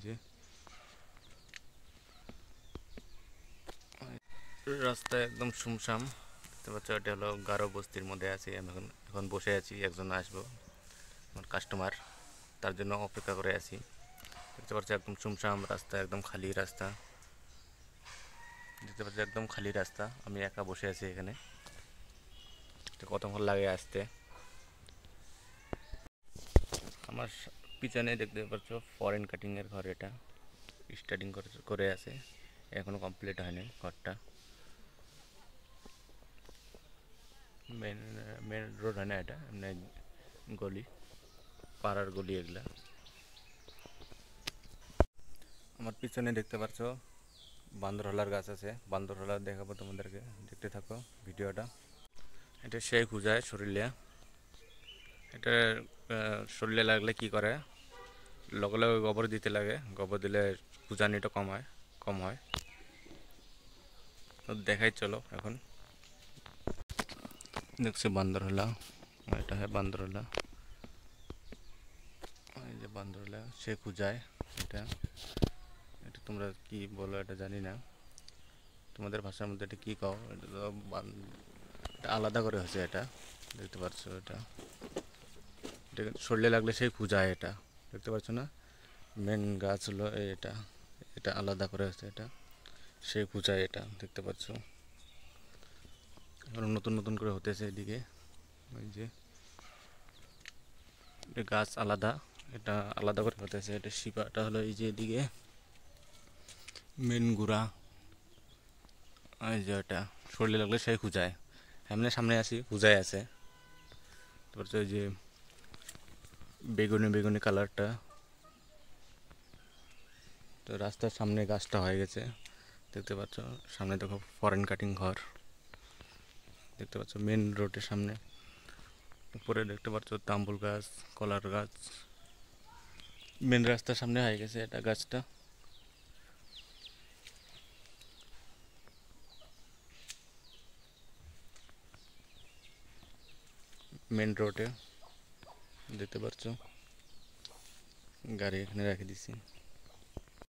যে রাস্তা একদম শুমশাম দেখতে পাচ্ছ। এটা হলো গারো বস্তির মধ্যে আছি আমি এখন বসে আছি। একজন আসবো, আমার কাস্টমার, তার জন্য অপেক্ষা করে আছি। দেখতে পাচ্ছ একদম শুমশাম রাস্তা, একদম খালি রাস্তা। দেখতে পাচ্ছ একদম খালি রাস্তা, আমি একা বসে আছি এখানে। কতক্ষণ লাগে আসতে। আমার পিছনে দেখতে পাচ্ছ ফরেন কাটিংয়ের ঘর। এটা স্টার্টিং করে আছে, এখনো কমপ্লিট হয়নি ঘরটা। মেন মেন রোড হয় না এটা, এমনি গলি, পাড়ার গলি এগুলা। আমার পিছনে দেখতে পাচ্ছ বান্দরহলার গাছ আছে। বান্দরহলা দেখাবো তোমাদেরকে, দেখতে থাকো ভিডিওটা। এটা সেই খুঁজায় শরীরে। এটা শরীরে লাগলে কি করে, লগে লগে গোবর দিতে লাগে। গোবর দিলে খুঁজানিটা কম হয়। তো দেখাই চলো এখন। দেখছি বান্দরহলা, এটা হ্যাঁ বান্দরহলা। এই যে বান্দরহলা সে খুঁজায়। এটা এটা তোমরা কি বলো এটা জানি না, তোমাদের ভাষার মধ্যে এটা কী কও। এটা তো এটা আলাদা করে হয়েছে। এটা দেখতে পাচ্ছ, এটা শরীরে লাগলে সেই খুঁজায়। এটা দেখতে পাচ্ছ না, মেন গাছ হলো এটা। এটা আলাদা করে হয়েছে, এটা সেই খুঁজায়। এটা দেখতে পাচ্ছ এখন নতুন নতুন করে হতেছে এদিকে। ওই যে গাছ আলাদা, এটা আলাদা করে হতেছে। এটা শিপাটা হলো এই যে এদিকে মেন গুড়া। এই যে এটা শরীরে লাগলে সেই খুঁজায়। এমনি সামনে আসি খুঁজায় আছে। তারপর ওই যে বেগুনি বেগুনি কালারটা। তো রাস্তার সামনে গাছটা হয়ে গেছে দেখতে পাচ্ছ। সামনে দেখো ফরেন কাটিং ঘর দেখতে পাচ্ছ মেন রোডের সামনে। উপরে দেখতে পাচ্ছ তাম্বুল গাছ, কলার গাছ। মেন রাস্তার সামনে হয়ে গেছে এটা গাছটা। মেন রোডে দেখতে পাচ্ছ গাড়ি এখানে রেখে দিছি।